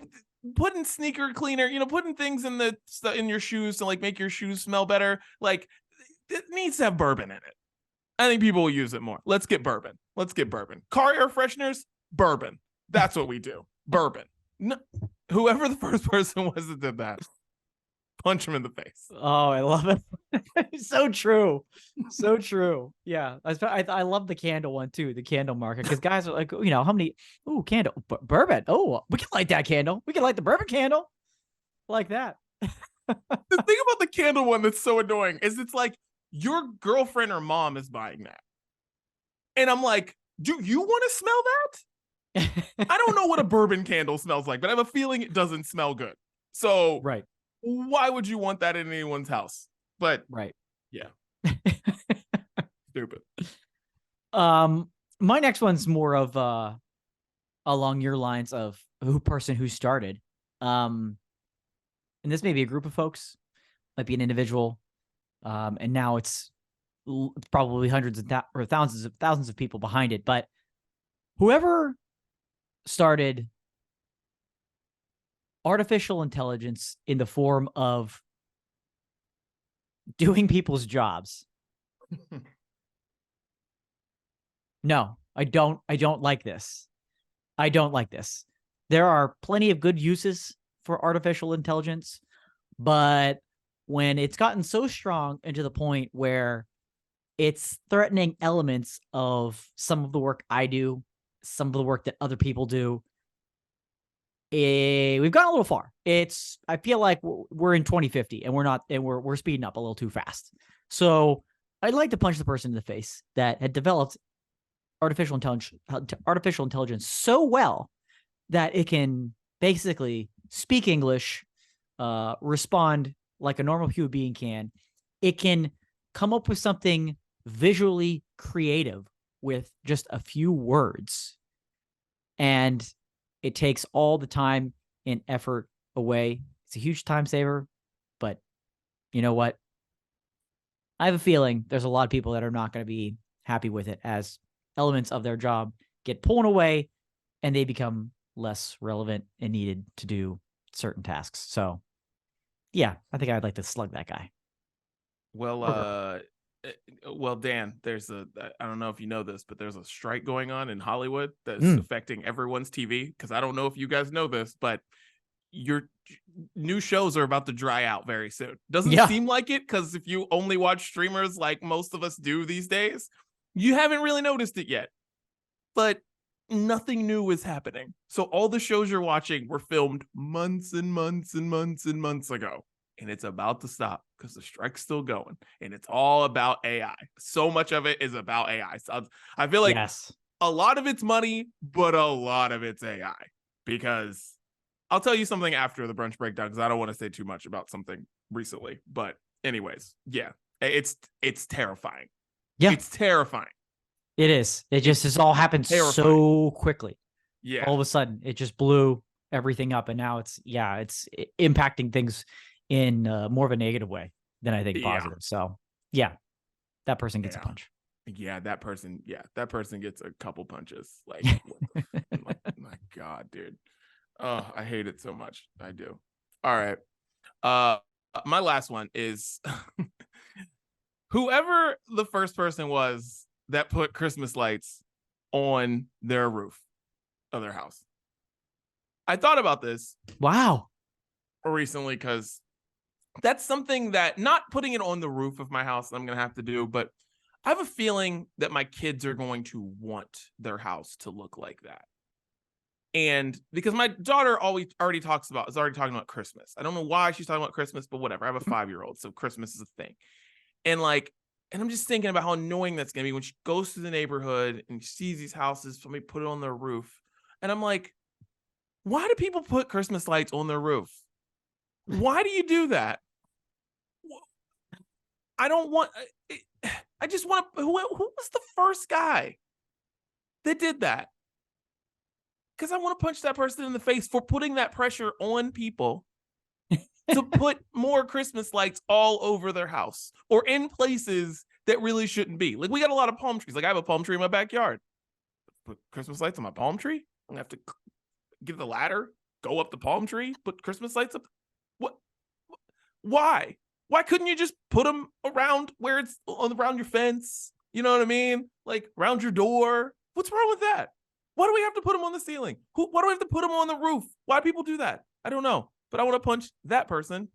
putting sneaker cleaner, you know, putting things in your shoes to like make your shoes smell better. Like it needs to have bourbon in it. I think people will use it more. Let's get bourbon. Car air fresheners, bourbon. That's what we do. Bourbon. No, whoever the first person was that did that, punch him in the face. Oh, I love it. So true. So true. Yeah. I love the candle one too, the candle market. Because guys are like, you know, how many, candle, bourbon. Oh, we can light that candle. We can light the bourbon candle. Like that. The thing about the candle one that's so annoying is it's like your girlfriend or mom is buying that. And I'm like, do you want to smell that? I don't know what a bourbon candle smells like, but I have a feeling it doesn't smell good. So right. Why would you want that in anyone's house? But right. Yeah. Stupid. My next one's more of along your lines of person who started. And this may be a group of folks, might be an individual. And now it's probably hundreds or thousands of people behind it. But whoever started artificial intelligence in the form of doing people's jobs. No, I don't like this. I don't like this. There are plenty of good uses for artificial intelligence, but when it's gotten so strong and to the point where it's threatening elements of some of the work I do, some of the work that other people do, we've gone a little far. I feel like we're in 2050 and we're speeding up a little too fast. So I'd like to punch the person in the face that had developed artificial intelligence so well that it can basically speak English, respond like a normal human being can. It can come up with something visually creative with just a few words. And it takes all the time and effort away. It's a huge time saver, but you know what? I have a feeling there's a lot of people that are not going to be happy with it as elements of their job get pulled away and they become less relevant and needed to do certain tasks. So yeah, I think I'd like to slug that guy. Well, Dan, I don't know if you know this, but there's a strike going on in Hollywood that's affecting everyone's TV. Because I don't know if you guys know this, but your new shows are about to dry out very soon. Doesn't seem like it, because if you only watch streamers like most of us do these days, you haven't really noticed it yet. But nothing new is happening. So all the shows you're watching were filmed months and months and months and months ago. And it's about to stop because the strike's still going. And it's all about AI. So much of it is about AI. So I feel like a lot of it's money, but a lot of it's AI. Because I'll tell you something after the brunch breakdown because I don't want to say too much about something recently. But anyways, yeah, it's terrifying. Yeah, it's terrifying. It is. It just has all happened terrifying. So quickly. Yeah. All of a sudden, it just blew everything up, and now it's impacting things in more of a negative way than I think positive. So yeah, that person gets a punch. Yeah, that person gets a couple punches. Like, my God, dude. Oh, I hate it so much. I do. All right. My last one is whoever the first person was that put Christmas lights on their roof of their house. I thought about this. Wow. Recently, because that's something that not putting it on the roof of my house I'm going to have to do, but I have a feeling that my kids are going to want their house to look like that. And because my daughter is already talking about Christmas. I don't know why she's talking about Christmas, but whatever. I have a 5-year-old, so Christmas is a thing. And I'm just thinking about how annoying that's going to be when she goes through the neighborhood and sees these houses, somebody put it on their roof. And I'm like, why do people put Christmas lights on their roof? Why do you do that? I don't want, I just want, who was the first guy that did that? Because I want to punch that person in the face for putting that pressure on people to put more Christmas lights all over their house or in places that really shouldn't be. Like, we got a lot of palm trees. Like, I have a palm tree in my backyard. Put Christmas lights on my palm tree? I'm going to have to get the ladder, go up the palm tree, put Christmas lights up. What? Why? Why couldn't you just put them around where it's around your fence? You know what I mean? Like around your door. What's wrong with that? Why do we have to put them on the ceiling? Why do we have to put them on the roof? Why do people do that? I don't know. But I want to punch that person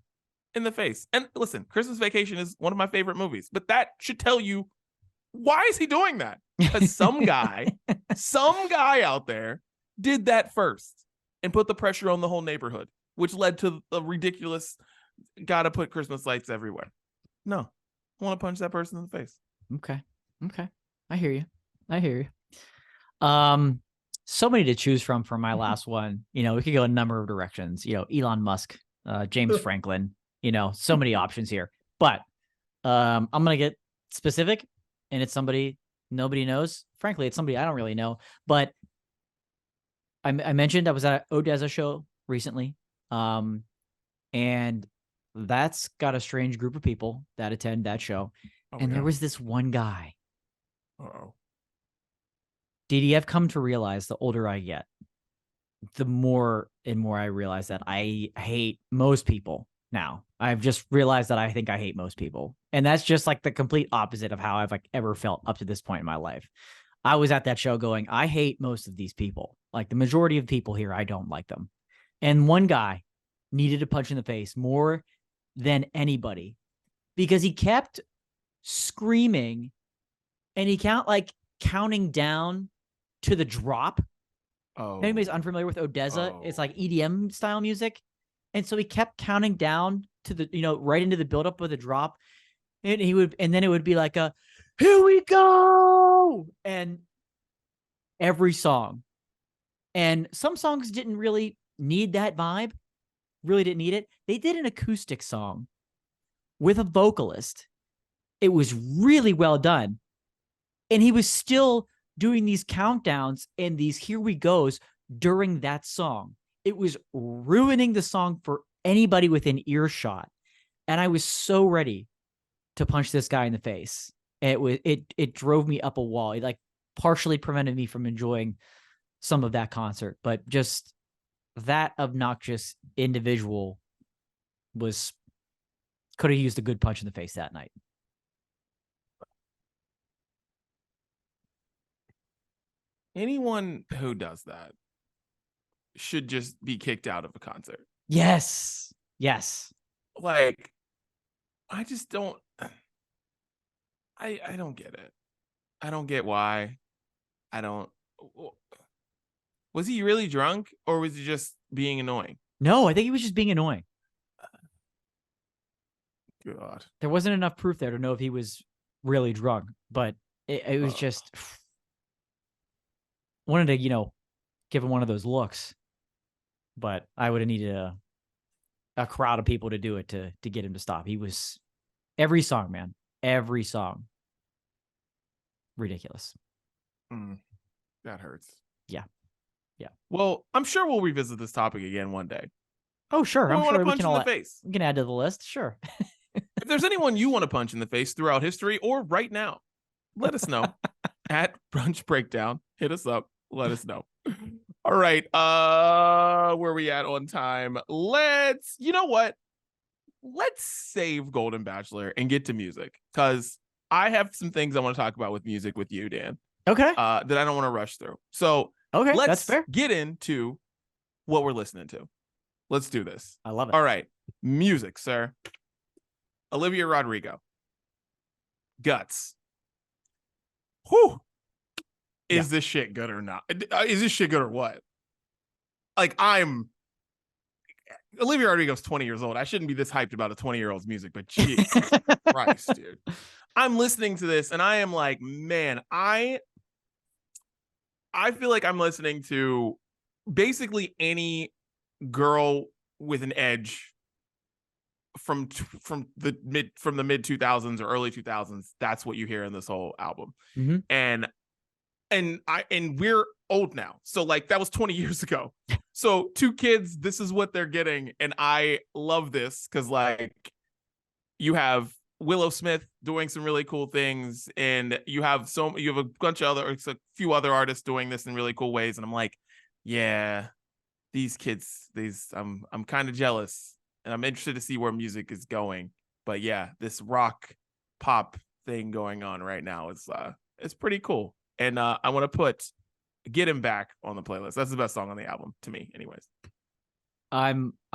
in the face. And listen, Christmas Vacation is one of my favorite movies, but that should tell you, why is he doing that? Because some guy out there did that first and put the pressure on the whole neighborhood, which led to a ridiculous, gotta put Christmas lights everywhere. No, I want to punch that person in the face. Okay. I hear you. So many to choose from for my last one. We could go a number of directions. Elon Musk, James Franklin. So many options here. But I'm gonna get specific, and it's somebody nobody knows. Frankly, it's somebody I don't really know. But I mentioned I was at an ODESA show recently, and that's got a strange group of people that attend that show. And there was this one guy. Uh-oh. I've come to realize the older I get, the more and more I realize that I hate most people now. I've just realized that I think I hate most people. And that's just like the complete opposite of how I've ever felt up to this point in my life. I was at that show going, I hate most of these people. Like the majority of people here, I don't like them. And one guy needed a punch in the face more than anybody because he kept screaming and he counting down to the drop. Oh. If anybody's unfamiliar with ODESA, it's like EDM style music. And so he kept counting down to the, right into the buildup of the drop. And then it would be like here we go. And every song. And some songs didn't really need that vibe, really didn't need it. They did an acoustic song with a vocalist. It was really well done. And he was still doing these countdowns and these here we goes during that song. It was ruining the song for anybody within earshot. And I was so ready to punch this guy in the face. It drove me up a wall. It partially prevented me from enjoying some of that concert, but just that obnoxious individual could have used a good punch in the face that night. Anyone who does that should just be kicked out of a concert. Yes. I just don't. I don't get it. I don't get why. I don't. Was he really drunk or was he just being annoying? No, I think he was just being annoying. God. There wasn't enough proof there to know if he was really drunk, but it was just wanted to, give him one of those looks. but I would have needed a crowd of people to do it to get him to stop. He was every song, man, every song. Ridiculous. That hurts. Yeah. Well, I'm sure we'll revisit this topic again one day. Oh, sure. I'm sure we punch can in all the face. we can add to the list. Sure. If there's anyone you want to punch in the face throughout history or right now, let us know at Brunch Breakdown. Hit us up. Let us know. All right. Where are we at on time? You know what? Let's save Golden Bachelor and get to music, because I have some things I want to talk about with music with you, Dan. Okay. That I don't want to rush through. So okay, let's that's fair. get into what we're listening to. Let's do this. I love it. All right. Music, sir. Olivia Rodrigo. Guts. Whew. Is this shit good or not? Is this shit good or what? Like, Olivia Rodrigo's 20 years old. I shouldn't be this hyped about a 20-year-old's music, but Jesus Christ, dude. I'm listening to this and I am like, man, I feel like I'm listening to basically any girl with an edge from the mid 2000s or early 2000s. That's what you hear in this whole album. Mm-hmm. And we're old now, so like that was 20 years ago. So 2 kids, this is what they're getting, and I love this because like you have Willow Smith doing some really cool things, and you have a bunch of a few other artists doing this in really cool ways, and I'm like, yeah, these kids, I'm kind of jealous, and I'm interested to see where music is going. But yeah, this rock pop thing going on right now is it's pretty cool. And I want to put Get Him Back on the playlist. That's the best song on the album to me, anyways. I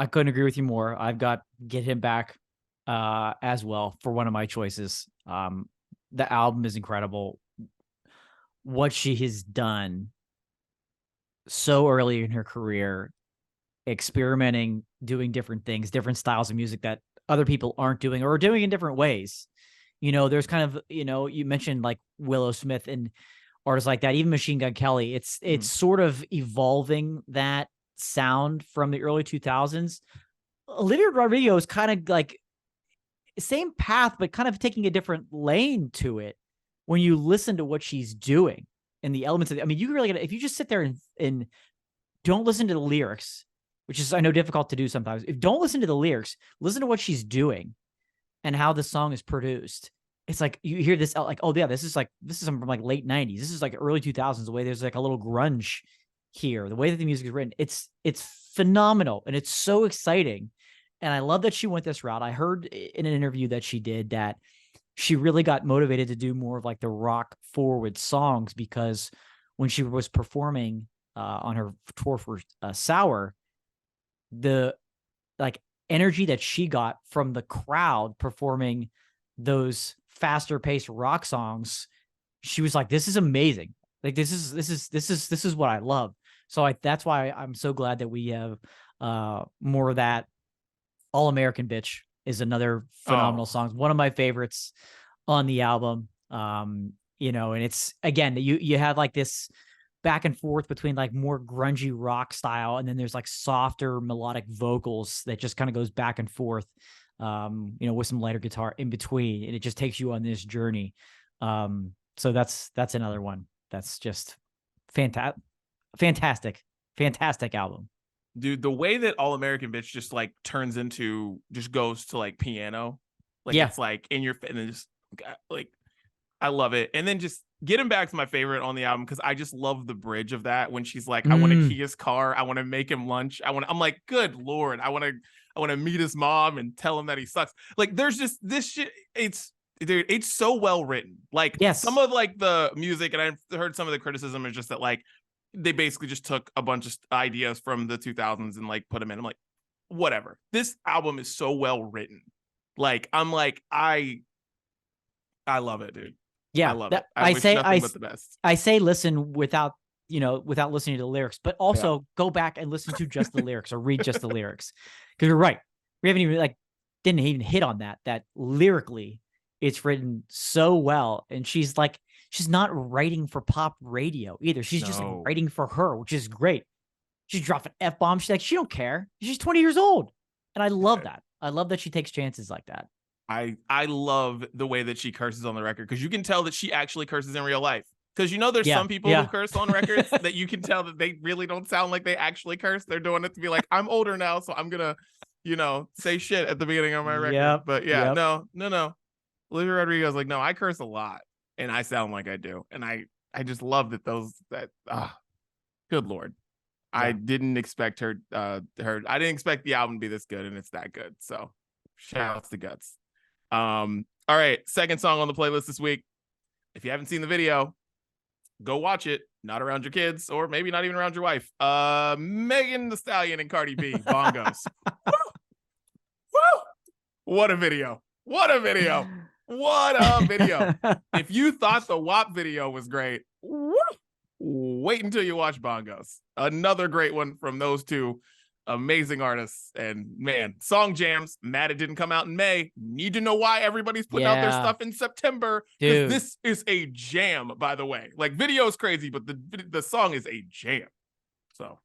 couldn't agree with you more. I've got Get Him Back as well for one of my choices. The album is incredible. What she has done so early in her career, experimenting, doing different things, different styles of music that other people aren't doing or are doing in different ways. You know, there's kind of, you mentioned like Willow Smith and artists like that, even Machine Gun Kelly. It's sort of evolving that sound from the early 2000s. Olivia Rodrigo is kind of like same path, but kind of taking a different lane to it when you listen to what she's doing and the elements of it. I mean, you really gotta, if you just sit there and don't listen to the lyrics, which is, I know, difficult to do sometimes. If don't listen to the lyrics, listen to what she's doing and how the song is produced. It's like you hear this like, oh yeah, this is from like late 90s. This is like early 2000s. The way there's like a little grunge here, the way that the music is written, it's phenomenal and it's so exciting. And I love that she went this route. I heard in an interview that she did that she really got motivated to do more of like the rock forward songs, because when she was performing on her tour for Sour, the like energy that she got from the crowd performing those faster paced rock songs, she was like, this is amazing. Like this is what I love. So that's why I'm so glad that we have more of that. All American Bitch is another phenomenal song. One of my favorites on the album. And it's, again, you have like this back and forth between like more grungy rock style, and then there's like softer melodic vocals that just kind of goes back and forth, with some lighter guitar in between, and it just takes you on this journey. So that's another one that's just fantastic album. Dude, the way that All American Bitch just like goes to like piano, like it's like in your, and then just like, I love it. And then just Get Him Back's my favorite on the album because I just love the bridge of that when she's like, I want to key his car, I want to make him lunch, I'm like, good Lord, I want to meet his mom and tell him that he sucks. Like, there's just this shit. It's so well written. Like, some of like the music, and I've heard some of the criticism is just that like they basically just took a bunch of ideas from the 2000s and like put them in. I'm like, whatever. This album is so well written. Like, I'm like, I love it, dude. Yeah, I love it. I wish nothing but the best. I say listen without listening to the lyrics, but also go back and listen to just the lyrics or read just the lyrics. Because you're right. We haven't even didn't even hit on that lyrically it's written so well. And she's not writing for pop radio either. She's just like writing for her, which is great. She's dropping F-bombs. She's like, she don't care. She's 20 years old. And I love that. I love that she takes chances like that. I love the way that she curses on the record, because you can tell that she actually curses in real life. Because there's some people who curse on records that you can tell that they really don't sound like they actually curse. They're doing it to be like, I'm older now, so I'm gonna, say shit at the beginning of my record. But no. Olivia Rodrigo is like, no, I curse a lot, and I sound like I do, and I just love that. Good Lord. Yeah. I didn't expect her. I didn't expect the album to be this good, and it's that good. So, shout outs to Guts. All right, second song on the playlist this week. If you haven't seen the video, go watch it. Not around your kids, or maybe not even around your wife. Megan Thee Stallion and Cardi B, Bongos. Woo! Woo! What a video! What a video! What a video! If you thought the WAP video was great, woo! Wait until you watch Bongos. Another great one from those two amazing artists. And man, song jams. Mad it didn't come out in May. Need to know why everybody's putting out their stuff in September, because this is a jam, by the way. Like, video is crazy, but the song is a jam. So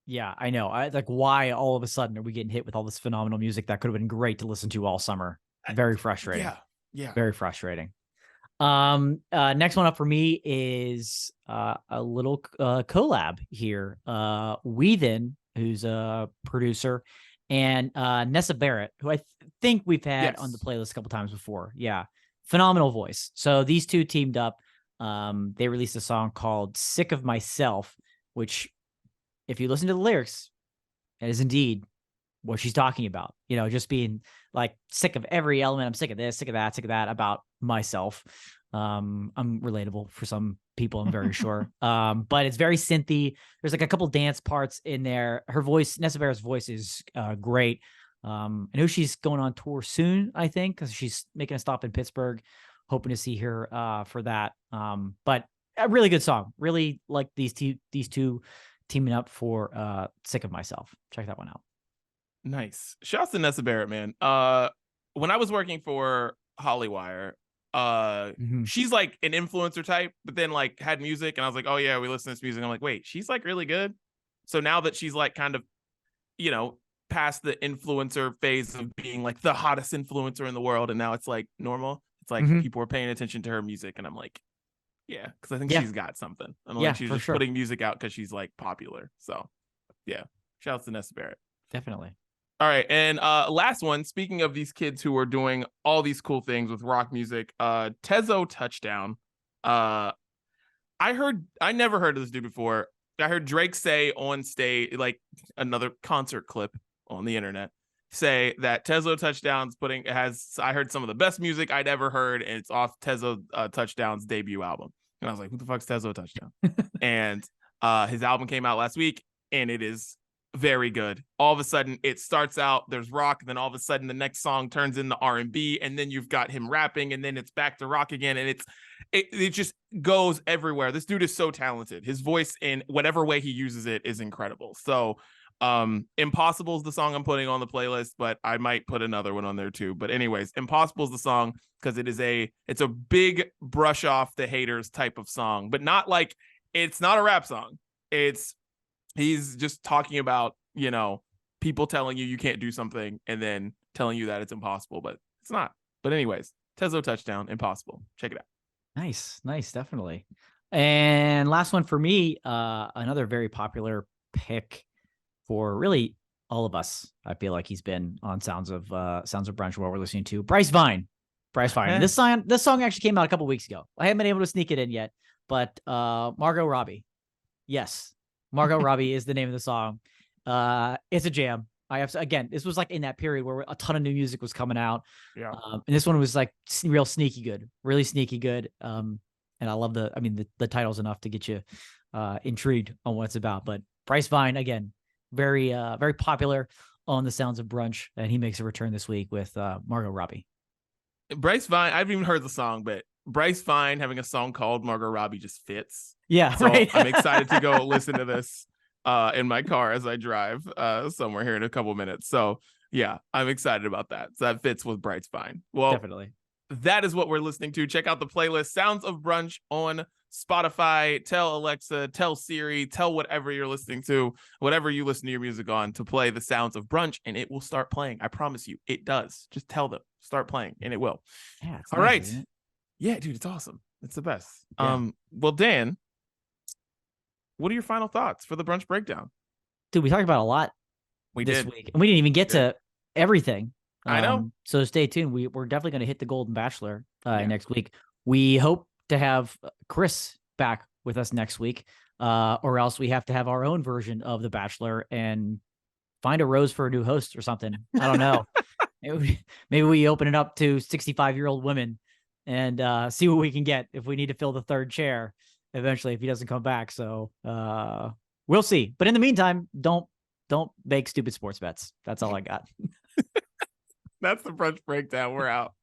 yeah, I know. Why all of a sudden are we getting hit with all this phenomenal music that could have been great to listen to all summer? Very frustrating. Yeah, very frustrating. Next one up for me is a little collab here. Weathen, who's a producer, and Nessa Barrett, who I think we've had on the playlist a couple times before. Yeah, phenomenal voice. So these two teamed up. They released a song called "Sick of Myself," which, if you listen to the lyrics, it is indeed what she's talking about. Just being like sick of every element. I'm sick of this, sick of that about myself. I'm relatable for some people, I'm very sure. But it's very synthy. There's like a couple dance parts in there. Her voice, Nessa Barrett's voice, is great. I know she's going on tour soon, I think, because she's making a stop in Pittsburgh. Hoping to see her for that. But a really good song. Really like these two teaming up for "Sick of Myself." Check that one out. Nice. Shouts to Nessa Barrett, man. When I was working for Hollywire, she's like an influencer type, but then like had music, and I was like, oh yeah, we listen to this music. I'm like, wait, she's like really good. So now that she's like kind of, past the influencer phase of being like the hottest influencer in the world, and now it's like normal. It's like people are paying attention to her music, and I'm like, yeah, because I think she's got something. And like she's just putting music out because she's like popular. So yeah, shouts to Nessa Barrett. Definitely. All right, and last one. Speaking of these kids who are doing all these cool things with rock music, Tezo Touchdown. I never heard of this dude before. I heard Drake say on stage, like another concert clip on the internet, say that Tezo Touchdown's I heard some of the best music I'd ever heard, and it's off Tezo Touchdown's debut album. And I was like, who the fuck's Tezo Touchdown? And his album came out last week, and it is very good. All of a sudden it starts out, there's rock, then all of a sudden the next song turns into R&B, and then you've got him rapping, and then it's back to rock again, and it just goes everywhere. This dude is so talented. His voice, in whatever way he uses it, is incredible. So Impossible is the song I'm putting on the playlist, but I might put another one on there too. But anyways, Impossible is the song because it's a big brush off the haters type of song, but not like, it's not a rap song. He's just talking about, people telling you can't do something and then telling you that it's impossible, but it's not. But anyways, Tezo Touchdown, Impossible. Check it out. Nice, definitely. And last one for me, another very popular pick for really all of us. I feel like he's been on Sounds of Brunch while we're listening to Bryce Vine. And this song actually came out a couple weeks ago. I haven't been able to sneak it in yet, but Margot Robbie. Yes. Margot Robbie is the name of the song. It's a jam. This was like in that period where a ton of new music was coming out. Yeah. And this one was like real sneaky good, really sneaky good. And I love the title's enough to get you intrigued on what it's about. But Bryce Vine, again, very popular on the Sounds of Brunch, and he makes a return this week with Margot Robbie. Bryce Vine, I haven't even heard the song, but Bryce Vine having a song called Margot Robbie just fits. Yeah, so right. I'm excited to go listen to this in my car as I drive somewhere here in a couple minutes. So yeah, I'm excited about that. So that fits with Bryce Vine. Well, definitely. that is what we're listening to. Check out the playlist Sounds of Brunch on Spotify. Tell Alexa, tell Siri, tell whatever you're listening to, whatever you listen to your music on, to play the Sounds of Brunch, and it will start playing. I promise you, it does. Just tell them, start playing, and it will. Yeah, all nice, right. isn't it? Yeah, dude, it's awesome. It's the best. Yeah. Well, Dan, what are your final thoughts for the Brunch Breakdown? Dude, we talked about a lot this week, and we didn't even get to everything. I know. So stay tuned. We're definitely going to hit the Golden Bachelor next week. We hope to have Chris back with us next week, or else we have to have our own version of The Bachelor and find a rose for a new host or something. I don't know. Maybe we open it up to 65-year-old women and see what we can get if we need to fill the third chair eventually if he doesn't come back. So we'll see. But in the meantime, don't make stupid sports bets. That's all I got. That's the Brunch Breakdown. We're out.